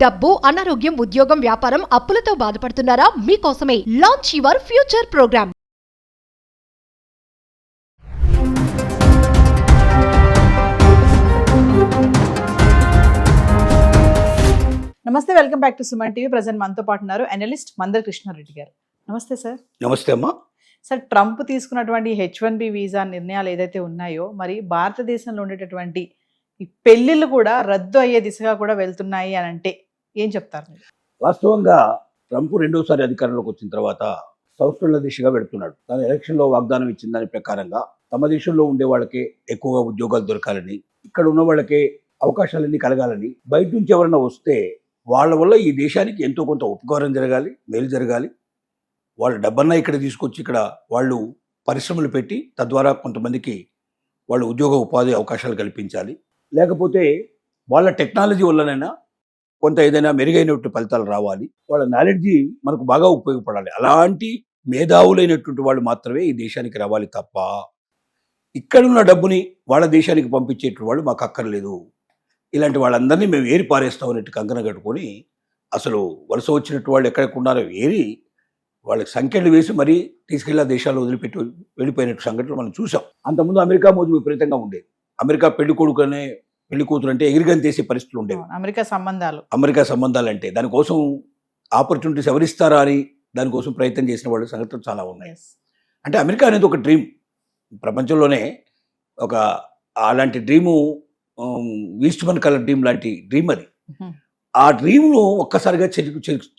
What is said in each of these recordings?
డబ్బు, అనారోగ్యం, ఉద్యోగం, వ్యాపారం, అప్పులతో బాధపడుతున్నారా? మీకోసమే లాంచ్ యువర్ ఫ్యూచర్ ప్రోగ్రామ్. నమస్తే, welcome back to Suman TV. Present మనతో పాటు ఉన్నారు అనలిస్ట్ మందర్ కృష్ణారెడ్డి గారు. నమస్తే సార్. నమస్తే అమ్మా. సార్, ట్రంప్ తీసుకున్నటువంటి H1B వీసా నిర్ణయాలు ఏదైతే ఉన్నాయో, మరి భారతదేశంలో ఉండేటటువంటి ఈ పెళ్లిళ్ళు కూడా రద్దు అయ్యే దిశగా కూడా వెళ్తున్నాయి అని అంటే ఏం చెప్తారు మీరు? వాస్తవంగా ట్రంప్ రెండోసారి అధికారంలోకి వచ్చిన తర్వాత సంస్కరణల దిశగా వెళుతున్నాడు. తన ఎలక్షన్లో వాగ్దానం ఇచ్చిన దాని ప్రకారంగా తమ దేశంలో ఉండే వాళ్ళకే ఎక్కువగా ఉద్యోగాలు దొరకాలని, ఇక్కడ ఉన్న వాళ్ళకే అవకాశాలన్నీ కలగాలని, బయట నుంచి ఎవరైనా వస్తే వాళ్ళ వల్ల ఈ దేశానికి ఎంతో కొంత ఉపకారం జరగాలి, మేలు జరగాలి. వాళ్ళ డబ్బన్నా ఇక్కడ తీసుకొచ్చి ఇక్కడ వాళ్ళు పరిశ్రమలు పెట్టి తద్వారా కొంతమందికి వాళ్ళు ఉద్యోగ ఉపాధి అవకాశాలు కల్పించాలి. లేకపోతే వాళ్ళ టెక్నాలజీ వల్లనైనా కొంత ఏదైనా మెరుగైనటువంటి ఫలితాలు రావాలి. వాళ్ళ నాలెడ్జి మనకు బాగా ఉపయోగపడాలి. అలాంటి మేధావులైనటువంటి వాళ్ళు మాత్రమే ఈ దేశానికి రావాలి తప్ప ఇక్కడున్న డబ్బుని వాళ్ళ దేశానికి పంపించేటువంటి వాళ్ళు మాకు అక్కర్లేదు. ఇలాంటి వాళ్ళందరినీ మేము ఏరి పారేస్తాం అన్నట్టు కంకణం కట్టుకొని అసలు వలస వచ్చినట్టు వాళ్ళు ఎక్కడికి ఉన్నారో ఏరి వాళ్ళకి సంఖ్యలు వేసి మరీ తీసుకెళ్ళి ఆ దేశాల్లో వదిలిపెట్టి వెళ్ళిపోయినట్టు సంఘటనలు మనం చూసాం. అంతకుముందు అమెరికా మోజు విపరీతంగా ఉండేది. అమెరికా పెళ్లి కొడుకు అనే పెళ్లి కూతురు అంటే ఎగిరిగంతేసే పరిస్థితులు ఉండేవి. అమెరికా సంబంధాలు అంటే దానికోసం ఆపర్చునిటీస్ ఎవరిస్తారా అని దానికోసం ప్రయత్నం చేసిన వాళ్ళు సంగతులు చాలా ఉన్నాయి. అంటే అమెరికా అనేది ఒక డ్రీమ్, ప్రపంచంలోనే ఒక అలాంటి డ్రీము, ఈస్ట్మన్ కలర్ డ్రీమ్ లాంటి డ్రీమ్ అది. ఆ డ్రీమ్ను ఒక్కసారిగా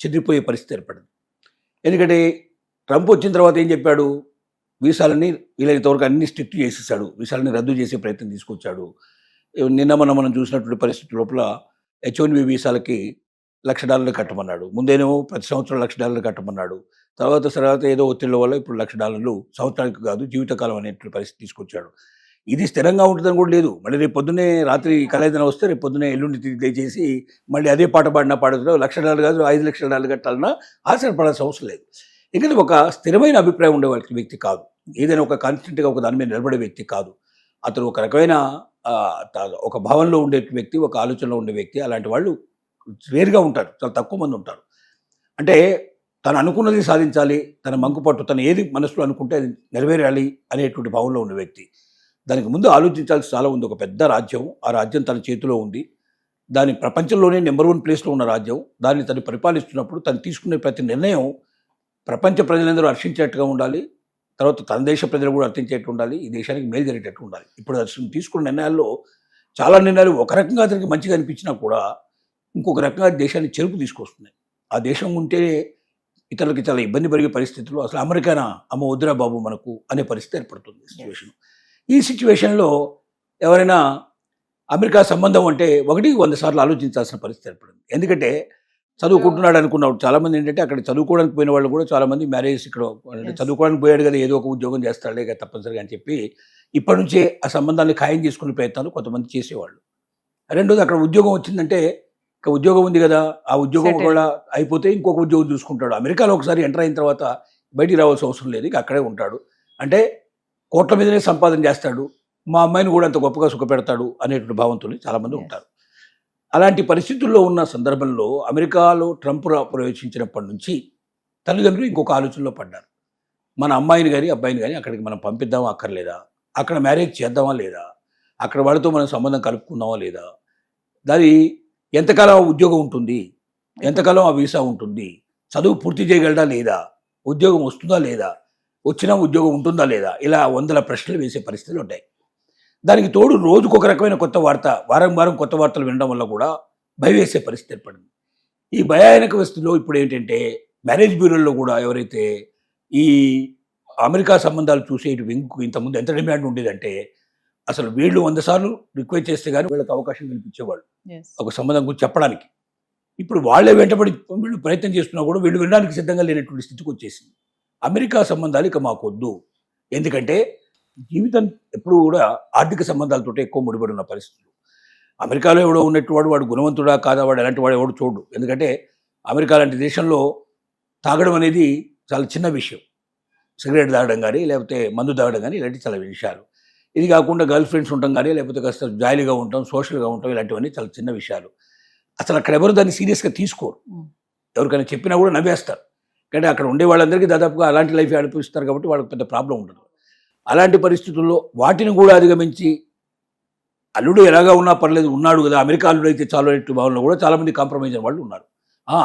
చెదిరిపోయే పరిస్థితి ఏర్పడింది. ఎందుకంటే ట్రంప్ వచ్చిన తర్వాత ఏం చెప్పాడు, వీసాలని వీళ్ళంతవరకు అన్ని స్ట్రిక్ట్ చేసేసాడు, వీసాలని రద్దు చేసే ప్రయత్నం తీసుకొచ్చాడు. నిన్న మనం చూసినటువంటి పరిస్థితి లోపల H1B వీసాలకి $1,00,000 కట్టమన్నాడు. ముందేనేమో ప్రతి సంవత్సరం $1,00,000 కట్టమన్నాడు. తర్వాత ఏదో ఒత్తిళ్ల వల్ల ఇప్పుడు $1,00,000 సంవత్సరానికి కాదు జీవితకాలం అనేటువంటి పరిస్థితి తీసుకొచ్చాడు. ఇది స్థిరంగా ఉంటుందని కూడా లేదు. మళ్ళీ రేపు పొద్దున్నే రాత్రి కలేదన వస్తే రేపు పొద్దున్నే ఎల్లుండి దయచేసి మళ్ళీ అదే పాట పాడినా పాడుతున్నా $1,00,000 కాదు $5,00,000 కట్టాలన్నా ఆశ్చర్యపడాల్సిన అవసరం లేదు. ఎందుకంటే ఒక స్థిరమైన అభిప్రాయం ఉండే వ్యక్తి కాదు, ఏదైనా ఒక కాన్స్టెంట్గా ఒక దాని మీద నిలబడే వ్యక్తి కాదు. అతను ఒక రకమైన ఒక భావనలో ఉండే వ్యక్తి, ఒక ఆలోచనలో ఉండే వ్యక్తి. అలాంటి వాళ్ళు రేరుగా ఉంటారు, చాలా తక్కువ మంది ఉంటారు. అంటే తను అనుకున్నది సాధించాలి, తన మంకుపట్టు, తను ఏది మనసులో అనుకుంటే అది నెరవేరాలి అనేటువంటి భావంలో ఉన్న వ్యక్తి. దానికి ముందు ఆలోచించాల్సి చాలా ఉంది. ఒక పెద్ద రాజ్యం, ఆ రాజ్యం తన చేతిలో ఉంది. దాని ప్రపంచంలోనే నెంబర్ 1 ప్లేస్లో ఉన్న రాజ్యం. దాన్ని తను పరిపాలిస్తున్నప్పుడు తను తీసుకునే ప్రతి నిర్ణయం ప్రపంచ ప్రజలందరూ హర్షించేట్టుగా ఉండాలి. తర్వాత తన దేశ ప్రజలు కూడా అర్థించేట్టు ఉండాలి. ఈ దేశానికి మేలు జరిగేటట్టు ఉండాలి. ఇప్పుడు అసలు తీసుకున్న నిర్ణయాల్లో చాలా నిర్ణయాలు ఒక రకంగా అతనికి మంచిగా అనిపించినా కూడా ఇంకొక రకంగా దేశాన్ని చెరుపు తీసుకొస్తున్నాయి. ఆ దేశం ఉంటే ఇతరులకి చాలా ఇబ్బంది కలిగే పరిస్థితుల్లో అసలు అమెరికానా అమ్మ వద్దురా బాబు మనకు అనే పరిస్థితి ఏర్పడుతుంది సిచ్యువేషన్. ఈ సిచ్యువేషన్లో ఎవరైనా అమెరికా సంబంధం అంటే 100 సార్లు ఆలోచించాల్సిన పరిస్థితి ఏర్పడింది. ఎందుకంటే చదువుకుంటున్నాడు అనుకున్నాడు. చాలామంది ఏంటంటే అక్కడ చదువుకోవడానికి పోయిన వాళ్ళు కూడా చాలామంది మ్యారేజ్ ఇక్కడ చదువుకోవడానికి పోయాడు కదా, ఏదో ఒక ఉద్యోగం చేస్తాడే కదా తప్పనిసరిగా అని చెప్పి ఇప్పటి నుంచే ఆ సంబంధాన్ని ఖాయం చేసుకునే ప్రయత్నాలు కొంతమంది చేసేవాళ్ళు. రెండోది, అక్కడ ఉద్యోగం వచ్చిందంటే ఇక ఉద్యోగం ఉంది కదా, ఆ ఉద్యోగం కూడా అయిపోతే ఇంకొక ఉద్యోగం చూసుకుంటాడు. అమెరికాలో ఒకసారి ఎంటర్ అయిన తర్వాత బయటికి రావాల్సిన అవసరం లేదు, ఇక అక్కడే ఉంటాడు. అంటే కోట్ల మీదనే సంపాదన చేస్తాడు, మా అమ్మాయిని కూడా అంత గొప్పగా సుఖపెడతాడు అనేటువంటి భావంతో చాలామంది ఉంటారు. అలాంటి పరిస్థితుల్లో ఉన్న సందర్భంలో అమెరికాలో ట్రంప్ ప్రవేశించినప్పటి నుంచి తల్లిదండ్రులు ఇంకొక ఆలోచనలో పడ్డారు. మన అమ్మాయిని కానీ అబ్బాయిని కానీ అక్కడికి మనం పంపిద్దామా అక్కర్లేదా, అక్కడ మ్యారేజ్ చేద్దామా లేదా, అక్కడ వాళ్ళతో మనం సంబంధం కలుపుకుందామా లేదా, దాని ఎంతకాలం ఉద్యోగం ఉంటుంది, ఎంతకాలం ఆ వీసా ఉంటుంది, చదువు పూర్తి చేయగలడా లేదా, ఉద్యోగం వస్తుందా లేదా, వచ్చినా ఉద్యోగం ఉంటుందా లేదా, ఇలా 100 ప్రశ్నలు వేసే పరిస్థితులు ఉంటాయి. దానికి తోడు రోజుకు ఒక రకమైన కొత్త వార్త, వారం కొత్త వార్తలు వినడం వల్ల కూడా భయం వేసే పరిస్థితి ఏర్పడింది. ఈ భయానక పరిస్థితిలో ఇప్పుడు ఏంటంటే మ్యారేజ్ బ్యూరోల్లో కూడా ఎవరైతే ఈ అమెరికా సంబంధాలు చూసే వెంకు ఇంతకుముందు ఎంత డిమాండ్ ఉండేదంటే అసలు వీళ్ళు 100 సార్లు రిక్వెస్ట్ చేస్తే కానీ వీళ్ళకి అవకాశం కల్పించేవాళ్ళు ఒక సంబంధం గురించి చెప్పడానికి. ఇప్పుడు వాళ్ళే వెంటబడి వీళ్ళు ప్రయత్నం చేస్తున్నా కూడా వీళ్ళు వినడానికి సిద్ధంగా లేనటువంటి స్థితికి వచ్చేసింది. అమెరికా సంబంధాలు ఇక మాకు వద్దు, ఎందుకంటే జీవితం ఎప్పుడు కూడా ఆర్థిక సంబంధాలతో ఎక్కువ ముడిపడి ఉన్న పరిస్థితులు. అమెరికాలో ఎవడో ఉన్నట్టు వాడు గుణవంతుడా కాదా, వాడు ఎలాంటి వాడు ఎవడు చూడు. ఎందుకంటే అమెరికా లాంటి దేశంలో తాగడం అనేది చాలా చిన్న విషయం, సిగరెట్ తాగడం కానీ లేకపోతే మందు తాగడం కానీ ఇలాంటి చాలా విషయాలు. ఇది కాకుండా గర్ల్ ఫ్రెండ్స్ ఉంటాం కానీ లేకపోతే కాస్త జాయిలీగా ఉంటాం, సోషల్గా ఉంటాం, ఇలాంటివన్నీ చాలా చిన్న విషయాలు. అసలు అక్కడ ఎవరు దాన్ని సీరియస్గా తీసుకోరు. ఉమ్. ఎవరికైనా చెప్పినా కూడా నవ్వేస్తారు. కానీ అక్కడ ఉండే వాళ్ళందరికీ దాదాపుగా అలాంటి లైఫ్ అనిపిస్తారు కాబట్టి వాళ్ళకి పెద్ద ప్రాబ్లం ఉండదు. అలాంటి పరిస్థితుల్లో వాటిని కూడా అధిగమించి అల్లుడు ఎలాగా ఉన్నా పర్లేదు, ఉన్నాడు కదా, అమెరికా అల్లుడు అయితే చాలు అనే భావనలో కూడా చాలామంది కాంప్రమైజ్ అయిన వాళ్ళు ఉన్నారు.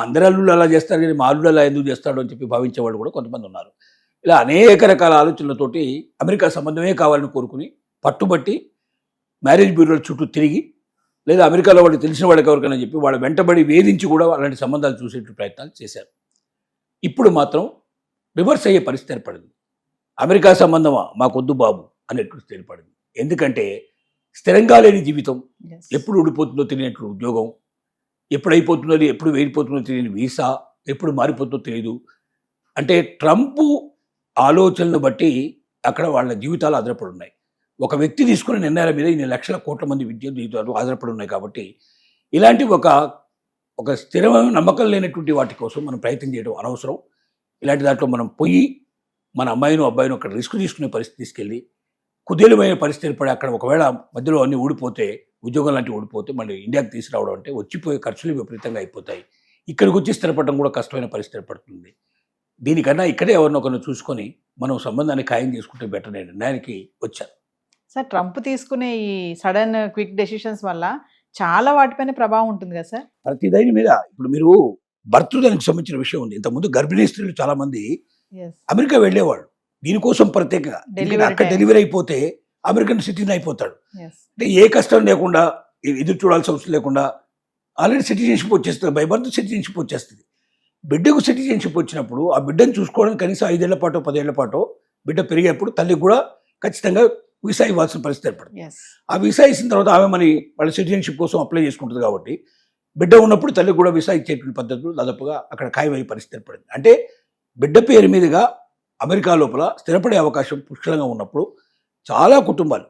అందరి అల్లుళ్ళు అలా చేస్తారు కానీ మా అల్లుడు అలా ఎందుకు చేస్తాడు అని చెప్పి భావించే వాళ్ళు కూడా కొంతమంది ఉన్నారు. ఇలా అనేక రకాల ఆలోచనలతోటి అమెరికా సంబంధమే కావాలని కోరుకుని పట్టుబట్టి మ్యారేజ్ బ్యూరోల చుట్టూ తిరిగి, లేదా అమెరికాలో వాళ్ళు తెలిసిన వాళ్ళకి ఎవరికైనా చెప్పి వాళ్ళ వెంటబడి వేధించి కూడా అలాంటి సంబంధాలు చూసేటువంటి ప్రయత్నాలు చేశారు. ఇప్పుడు మాత్రం రివర్స్ అయ్యే పరిస్థితి ఏర్పడింది. అమెరికా సంబంధమా మాకొద్దు బాబు అనేటువంటి ఏర్పడింది. ఎందుకంటే స్థిరంగా లేని జీవితం, Yes. ఎప్పుడు ఊడిపోతుందో తెలియనట్లు ఉద్యోగం, ఎప్పుడు అయిపోతుందో ఎప్పుడు వెళ్ళిపోతుందో తెలియని వీసా, ఎప్పుడు మారిపోతుందో తెలియదు. అంటే ట్రంప్ ఆలోచనలు బట్టి అక్కడ వాళ్ళ జీవితాలు ఆధారపడి ఉన్నాయి. ఒక వ్యక్తి తీసుకునే నిర్ణయాల మీద ఇన్ని లక్షల కోట్ల మంది జీవితాలు ఆధారపడి ఉన్నాయి. కాబట్టి ఇలాంటి ఒక స్థిరమైన నమ్మకం లేనటువంటి వాటి కోసం మనం ప్రయత్నం చేయడం అనవసరం. ఇలాంటి దాంట్లో మనం పోయి మన అమ్మాయిను అబ్బాయిను అక్కడ రిస్క్ తీసుకునే పరిస్థితి తీసుకెళ్ళి కుదేలమైన పరిస్థితి ఏర్పడి అక్కడ ఒకవేళ మధ్యలో అన్నీ ఊడిపోతే, ఉద్యోగం లాంటివి ఊడిపోతే మళ్ళీ ఇండియాకి తీసుకురావడం అంటే వచ్చిపోయే ఖర్చులు విపరీతంగా అయిపోతాయి. ఇక్కడికి వచ్చి స్థిరపడడం కూడా కష్టమైన పరిస్థితి ఏర్పడుతుంది. దీనికన్నా ఇక్కడే ఎవరినొకరిని చూసుకొని మనం సంబంధాన్ని ఖాయం చేసుకుంటే బెటర్ అనే నిర్ణయానికి వచ్చాను. సార్, ట్రంప్ తీసుకునే ఈ సడన్ క్విక్ డెసిషన్స్ వల్ల చాలా వాటిపైన ప్రభావం ఉంటుంది కదా సార్? ప్రతి దాని మీద ఇప్పుడు మీరు భర్తృదానికి సంబంధించిన విషయం ఉంది. ఇంతకుముందు గర్భిణీ స్త్రీలు చాలా మంది ఎస్. అమెరికా వెళ్ళేవాళ్ళు దీనికోసం ప్రత్యేకంగా. Delivery అక్కడ time. డెలివరీ అయిపోతే అమెరికన్ సిటిజన్ అయిపోతాడు. ఎస్. అంటే ఏ కష్టం లేకుండా ఎదురు చూడాల్సిన అవసరం లేకుండా ఆల్రెడీ సిటిజన్షిప్ వచ్చేస్తుంది. బై బర్త్ సిటిజన్షిప్ వచ్చేస్తుంది. బిడ్డకు సిటిజన్షిప్ వచ్చినప్పుడు ఆ బిడ్డను చూసుకోవడానికి కనీసం 5 ఏళ్ల పాటు 10 ఏళ్ల పాటు బిడ్డ పెరిగేప్పుడు తల్లికి కూడా ఖచ్చితంగా వీసా ఇవ్వాల్సిన పరిస్థితి ఏర్పడుతుంది. ఎస్. ఆ వీసా ఇచ్చిన తర్వాత ఆమె వాళ్ళ సిటిజన్షిప్ కోసం అప్లై చేసుకుంటుంది. కాబట్టి బిడ్డ ఉన్నప్పుడు తల్లికి కూడా వీసా ఇచ్చేటువంటి పద్ధతులు దాదాపుగా అక్కడ ఖాయమయ్యే పరిస్థితి ఏర్పడింది. అంటే బిడ్డ పేరు మీదుగా అమెరికా లోపల స్థిరపడే అవకాశం పుష్కలంగా ఉన్నప్పుడు చాలా కుటుంబాలు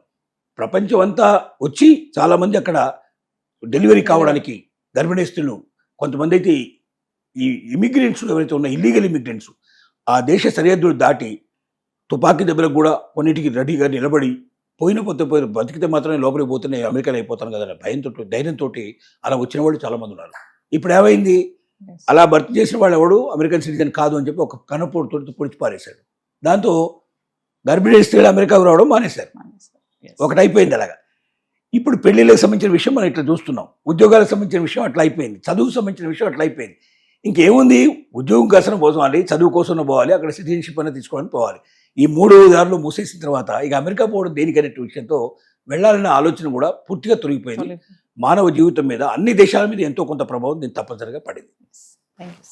ప్రపంచం అంతా వచ్చి చాలామంది అక్కడ డెలివరీ కావడానికి గర్భిణీ స్త్రీలు, కొంతమంది అయితే ఈ ఇమిగ్రెంట్స్ ఎవరైతే ఉన్న ఇల్లీగల్ ఇమిగ్రెంట్స్ ఆ దేశ సరిహద్దులు దాటి తుపాకీ దెబ్బలకు కూడా కొన్నిటికి రెడీగా నిలబడి పోయిన బతికితే మాత్రమే లోపలికి పోతేనే అమెరికాలో అయిపోతాను కదా అనే భయంతో ధైర్యంతో అలా వచ్చిన వాళ్ళు చాలామంది ఉన్నారు. ఇప్పుడు ఏమైంది, అలా భర్తీ చేసిన వాళ్ళు ఎవడు అమెరికన్ సిటిజన్ కాదు అని చెప్పి ఒక కనపోటుతో పొడిచి పారేశాడు. దాంతో గర్భిణీ స్త్రీలు అమెరికాకు రావడం మానేశారు. ఒకటి అయిపోయింది అలాగా. ఇప్పుడు పెళ్లిళ్ళకి సంబంధించిన విషయం మనం ఇట్లా చూస్తున్నాం, ఉద్యోగాలకు సంబంధించిన విషయం అట్లా అయిపోయింది, చదువుకు సంబంధించిన విషయం అట్లా అయిపోయింది. ఇంకేముంది, ఉద్యోగం కోసం పోవాలి, చదువు కోసం పోవాలి, అక్కడ సిటిజన్షిప్ అనేది తీసుకోవడానికి పోవాలి. ఈ 3 దారులు మూసేసిన తర్వాత ఇక అమెరికా పోవడం దేనికనే విషయంతో వెళ్ళాలనే ఆలోచన కూడా పూర్తిగా తొలగిపోయింది. మానవ జీవితం మీద అన్ని దేశాల మీద ఎంతో కొంత ప్రభావం దీన్ని తప్పనిసరిగా పడింది. Thank you.